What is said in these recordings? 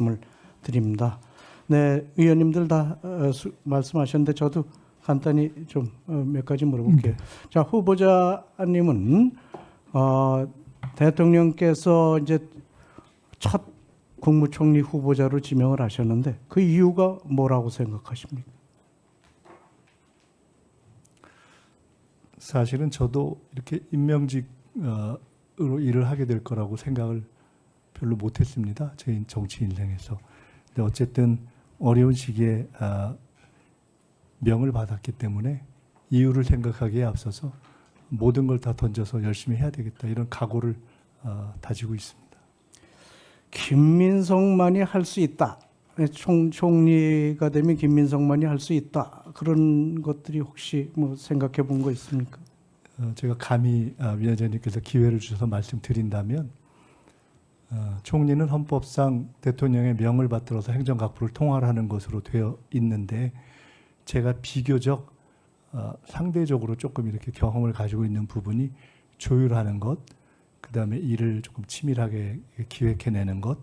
말씀을 드립니다. 네, 의원님들 다 말씀하셨는데 저도 간단히 좀 몇 가지 물어볼게요. 자, 후보자님은 대통령께서 이제 첫 국무총리 후보자로 지명을 하셨는데 그 이유가 뭐라고 생각하십니까? 사실은 저도 이렇게 임명직으로 일을 하게 될 거라고 생각을 별로 못했습니다. 제 정치 인생에서. 근데 어쨌든 어려운 시기에 명을 받았기 때문에 이유를 생각하기에 앞서서 모든 걸 다 던져서 열심히 해야 되겠다 이런 각오를 다지고 있습니다. 김민석만이 할 수 있다. 총리가 되면 김민석만이 할 수 있다. 그런 것들이 혹시 뭐 생각해 본 거 있습니까? 제가 감히 위원장님께서 기회를 주셔서 말씀드린다면 총리는 헌법상 대통령의 명을 받들어서 행정각부를 통할하는 것으로 되어 있는데 제가 비교적 상대적으로 조금 이렇게 경험을 가지고 있는 부분이 조율하는 것, 그 다음에 일을 조금 치밀하게 기획해내는 것,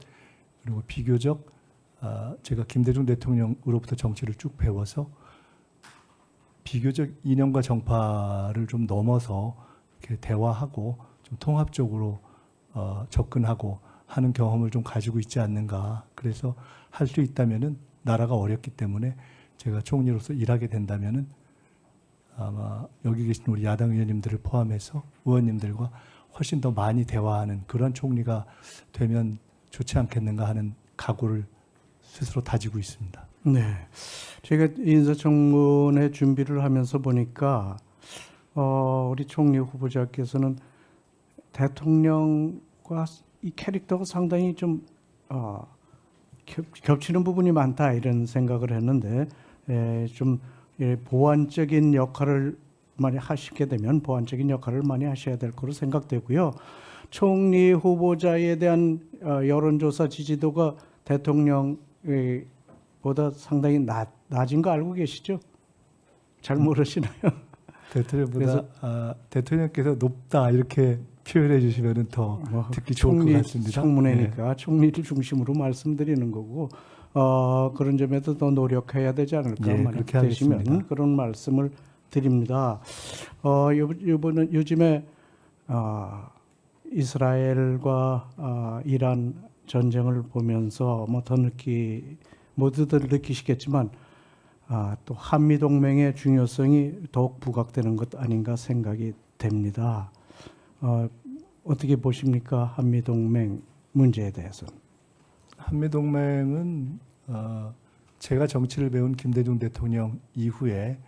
그리고 비교적 제가 김대중 대통령으로부터 정치를 쭉 배워서 비교적 이념과 정파를 좀 넘어서 이렇게 대화하고 좀 통합적으로 접근하고 하는 경험을 좀 가지고 있지 않는가. 그래서 할 수 있다면은 나라가 어렵기 때문에 제가 총리로서 일하게 된다면은 아마 여기 계신 우리 야당 의원님들을 포함해서 의원님들과 훨씬 더 많이 대화하는 그런 총리가 되면 좋지 않겠는가 하는 각오를 스스로 다지고 있습니다. 네, 제가 인사청문회 준비를 하면서 보니까 우리 총리 후보자께서는 대통령과 이 캐릭터가 상당히 좀 겹치는 부분이 많다 이런 생각을 했는데 좀 보완적인 역할을 많이 하시게 되면 보완적인 역할을 많이 하셔야 될 거로 생각되고요. 총리 후보자에 대한 여론조사 지지도가 대통령보다 상당히 낮은 거 알고 계시죠? 잘 모르시나요? 대통령보다 대통령께서 높다 이렇게 표현해 주시면 더 듣기 좋을 것 같습니다. 청문회니까 네. 총리를 중심으로 말씀드리는 거고 그런 점에서 더 노력해야 되지 않을까 만약 되시면 하겠습니다. 그런 말씀을 드립니다. 이번은 요즘에 이스라엘과 이란 전쟁을 보면서 뭐 더 모두들 느끼시겠지만 또 한미 동맹의 중요성이 더욱 부각되는 것 아닌가 생각이 됩니다. 어떻게 보십니까? 한미 동맹 문제에 대해서. 한미 동맹은 제가 정치를 배운 김대중 대통령 이후에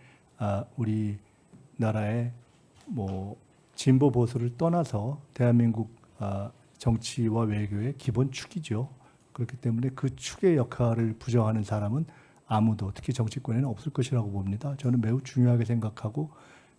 우리 나라의 뭐 진보 보수를 떠나서 대한민국 정치와 외교의 기본 축이죠. 그렇기 때문에 그 축의 역할을 부정하는 사람은 아무도 특히 정치권에는 없을 것이라고 봅니다. 저는 매우 중요하게 생각하고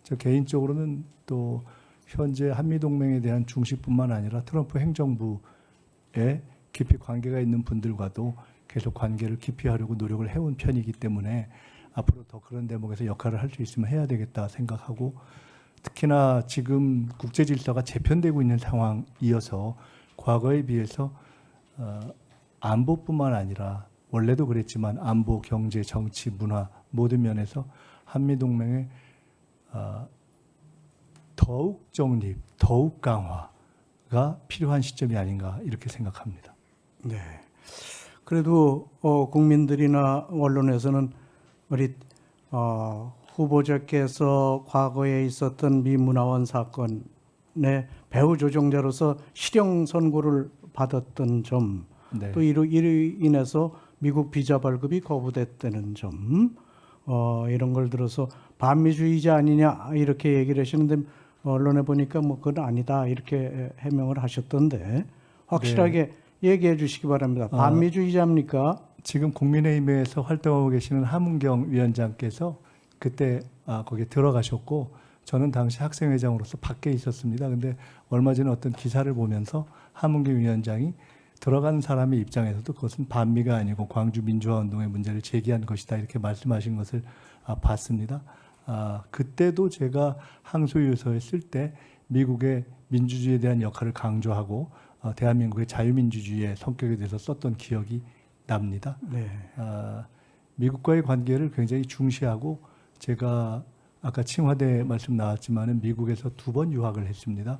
저 개인적으로는 또 현재 한미동맹에 대한 중시뿐만 아니라 트럼프 행정부에 깊이 관계가 있는 분들과도 계속 관계를 깊이 하려고 노력을 해온 편이기 때문에 앞으로 더 그런 대목에서 역할을 할 수 있으면 해야 되겠다 생각하고 특히나 지금 국제 질서가 재편되고 있는 상황이어서 과거에 비해서 안보뿐만 아니라 원래도 그랬지만 안보, 경제, 정치, 문화 모든 면에서 한미동맹의 더욱 정립, 더욱 강화가 필요한 시점이 아닌가 이렇게 생각합니다. 네. 그래도 국민들이나 언론에서는 우리 후보자께서 과거에 있었던 미 문화원 사건의 배후 조종자로서 실형 선고를 받았던 점, 네. 또 이로 인해서 미국 비자 발급이 거부됐다는 점, 이런 걸 들어서 반미주의자 아니냐 이렇게 얘기를 하시는데 언론에 보니까 뭐 그건 아니다 이렇게 해명을 하셨던데 확실하게 네. 얘기해 주시기 바랍니다. 반미주의자입니까? 지금 국민의힘에서 활동하고 계시는 하문경 위원장께서 그때 거기에 들어가셨고 저는 당시 학생회장으로서 밖에 있었습니다. 근데 얼마 전에 어떤 기사를 보면서 하문경 위원장이 들어간 사람의 입장에서도 그것은 반미가 아니고 광주 민주화운동의 문제를 제기한 것이다 이렇게 말씀하신 것을 봤습니다. 그때도 제가 항소유서에 쓸 때 미국의 민주주의에 대한 역할을 강조하고 대한민국의 자유민주주의의 성격에 대해서 썼던 기억이 납니다. 네. 미국과의 관계를 굉장히 중시하고 제가 아까 칭화대 말씀 나왔지만은 미국에서 2번 유학을 했습니다.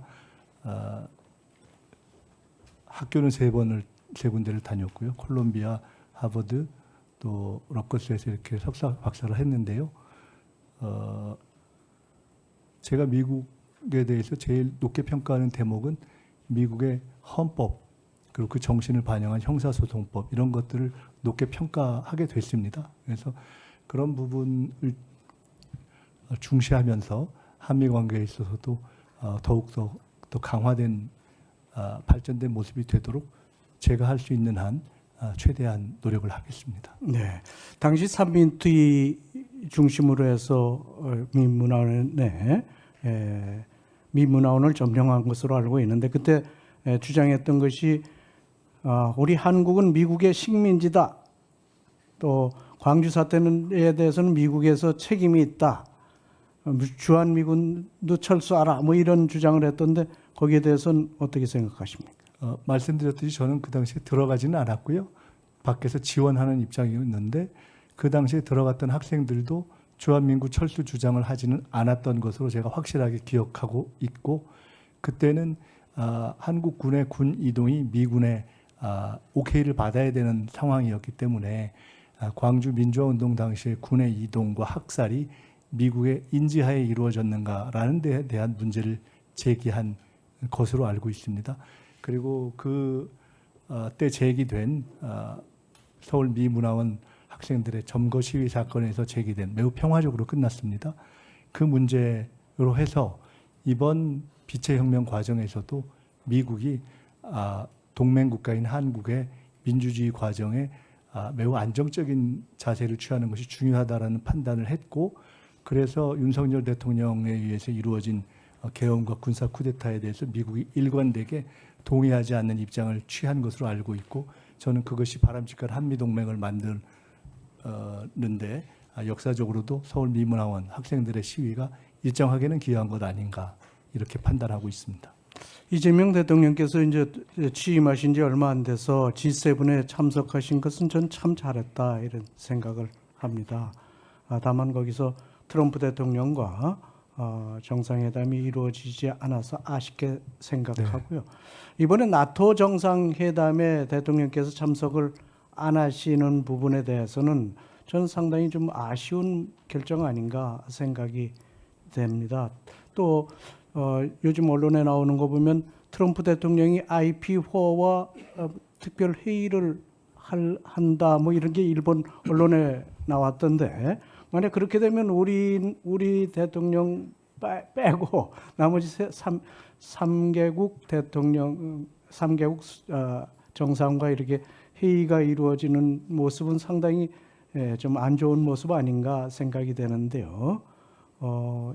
학교는 세 군데를 다녔고요. 콜롬비아, 하버드, 또 러커스에서 이렇게 석사, 박사를 했는데요. 제가 미국에 대해서 제일 높게 평가하는 대목은 미국의 헌법 그리고 그 정신을 반영한 형사소송법 이런 것들을 높게 평가하게 됐습니다. 그래서 그런 부분을 중시하면서 한미 관계에 있어서도 더욱더 더 강화된 발전된 모습이 되도록 제가 할 수 있는 한 최대한 노력을 하겠습니다. 네. 당시 삼민투의 중심으로 해서 미문화원을 점령한 것으로 알고 있는데 그때 주장했던 것이 우리 한국은 미국의 식민지다. 또 광주 사태에 대해서는 미국에서 책임이 있다. 주한미군도 철수하라. 뭐 이런 주장을 했던데 거기에 대해서는 어떻게 생각하십니까? 말씀드렸듯이 저는 그 당시에 들어가지는 않았고요. 밖에서 지원하는 입장이었는데 그 당시에 들어갔던 학생들도 주한민국 철수 주장을 하지는 않았던 것으로 제가 확실하게 기억하고 있고 그때는 한국군의 군 이동이 미군의 오케이를 받아야 되는 상황이었기 때문에 광주 민주화운동 당시에 군의 이동과 학살이 미국의 인지하에 이루어졌는가라는 데에 대한 문제를 제기한 것으로 알고 있습니다. 그리고 그때 제기된 서울 미문화원 학생들의 점거 시위 사건에서 제기된 매우 평화적으로 끝났습니다. 그 문제로 해서 이번 빛의 혁명 과정에서도 미국이 동맹 국가인 한국의 민주주의 과정에 매우 안정적인 자세를 취하는 것이 중요하다라는 판단을 했고 그래서 윤석열 대통령에 의해서 이루어진 계엄과 군사 쿠데타에 대해서 미국이 일관되게 동의하지 않는 입장을 취한 것으로 알고 있고 저는 그것이 바람직한 한미동맹을 만드는데 역사적으로도 서울 미문화원 학생들의 시위가 일정하게는 기여한 것 아닌가 이렇게 판단하고 있습니다. 이재명 대통령께서 이제 취임하신 지 얼마 안 돼서 G7에 참석하신 것은 전 참 잘했다 이런 생각을 합니다. 다만 거기서 트럼프 대통령과 정상회담이 이루어지지 않아서 아쉽게 생각하고요. 네. 이번에 나토 정상회담에 대통령께서 참석을 안 하시는 부분에 대해서는 저는 상당히 좀 아쉬운 결정 아닌가 생각이 됩니다. 또 요즘 언론에 나오는 거 보면 트럼프 대통령이 IP호와 특별 회의를 한다 뭐 이런 게 일본 언론에 나왔던데 만약 그렇게 되면 우리 대통령 빼고 나머지 3개국 대통령 3개국 정상과 이렇게 회의가 이루어지는 모습은 상당히 좀 안 좋은 모습 아닌가 생각이 되는데요.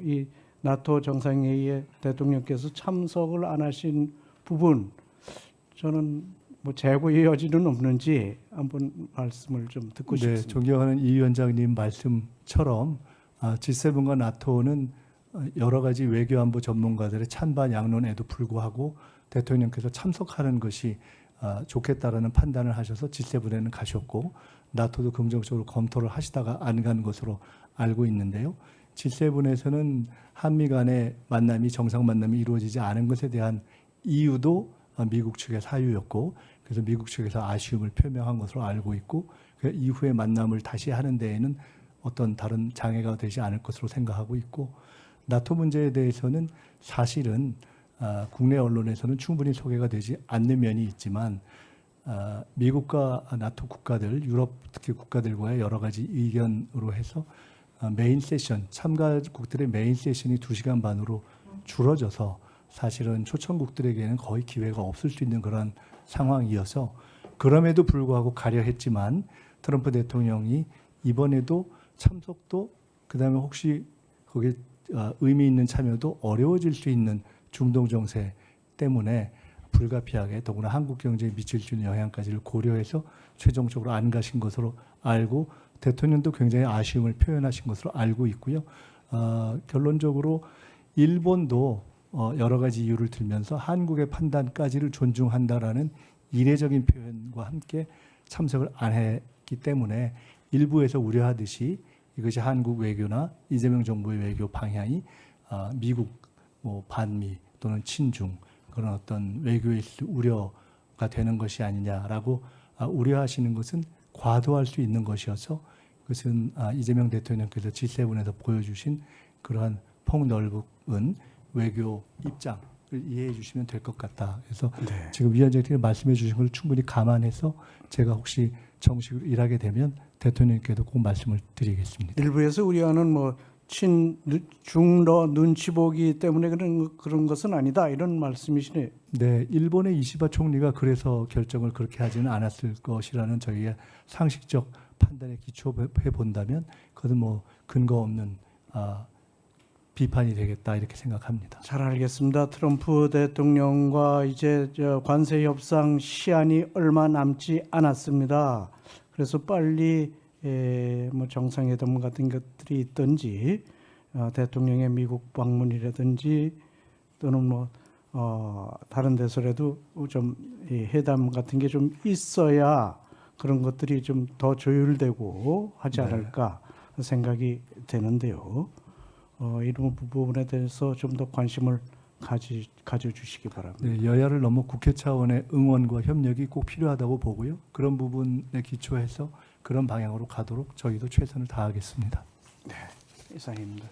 이 나토 정상회의에 대통령께서 참석을 안 하신 부분 저는 뭐 재고의 여지는 없는지 한번 말씀을 좀 듣고 싶습니다. 네, 존경하는 이 위원장님 말씀처럼 G7과 나토는 여러 가지 외교안보 전문가들의 찬반 양론에도 불구하고 대통령께서 참석하는 것이 좋겠다라는 판단을 하셔서 G7에는 가셨고 나토도 긍정적으로 검토를 하시다가 안 간 것으로 알고 있는데요. G7에서는 한미 간의 만남이 정상 만남이 이루어지지 않은 것에 대한 이유도 미국 측의 사유였고 그래서 미국 측에서 아쉬움을 표명한 것으로 알고 있고 그 이후에 만남을 다시 하는 데에는 어떤 다른 장애가 되지 않을 것으로 생각하고 있고 나토 문제에 대해서는 사실은 국내 언론에서는 충분히 소개가 되지 않는 면이 있지만 미국과 나토 국가들, 유럽 특히 국가들과의 여러 가지 의견으로 해서 메인 세션, 참가국들의 메인 세션이 2시간 반으로 줄어져서 사실은 초청국들에게는 거의 기회가 없을 수 있는 그런 상황이어서 그럼에도 불구하고 가려 했지만 트럼프 대통령이 이번에도 참석도 그다음에 혹시 거기에 의미 있는 참여도 어려워질 수 있는 중동 정세 때문에 불가피하게 더구나 한국 경제에 미칠 수 있는 영향까지를 고려해서 최종적으로 안 가신 것으로 알고 대통령도 굉장히 아쉬움을 표현하신 것으로 알고 있고요. 결론적으로 일본도 여러 가지 이유를 들면서 한국의 판단까지를 존중한다라는 이례적인 표현과 함께 참석을 안 했기 때문에 일부에서 우려하듯이 이것이 한국 외교나 이재명 정부의 외교 방향이 미국 뭐 반미 또는 친중 그런 어떤 외교에 있을 우려가 되는 것이 아니냐라고 우려하시는 것은 과도할 수 있는 것이어서 그것은 이재명 대통령께서 G7에서 보여주신 그러한 폭넓은 외교 입장을 이해해 주시면 될 것 같다. 그래서 네. 지금 위원장님이 말씀해 주신 걸 충분히 감안해서 제가 혹시 정식으로 일하게 되면 대통령께도 꼭 말씀을 드리겠습니다. 일부에서 우려하는 뭐 중러 눈치 보기 때문에 그런 것은 아니다 이런 말씀이시네요. 네, 일본의 이시바 총리가 그래서 결정을 그렇게 하지는 않았을 것이라는 저희의 상식적 판단에 기초해 본다면 그것은 뭐 근거 없는 비판이 되겠다 이렇게 생각합니다. 잘 알겠습니다. 트럼프 대통령과 이제 관세 협상 시한이 얼마 남지 않았습니다. 그래서 빨리 뭐 정상회담 같은 것들이 있든지 대통령의 미국 방문이라든지 또는 뭐 다른 데서라도 좀 회담 같은 게 좀 있어야 그런 것들이 좀 더 조율되고 하지 않을까 생각이 되는데요. 이런 부분에 대해서 좀 더 관심을 가져주시기 바랍니다. 네, 여야를 넘어 국회 차원의 응원과 협력이 꼭 필요하다고 보고요. 그런 부분에 기초해서 그런 방향으로 가도록 저희도 최선을 다하겠습니다. 이상입니다.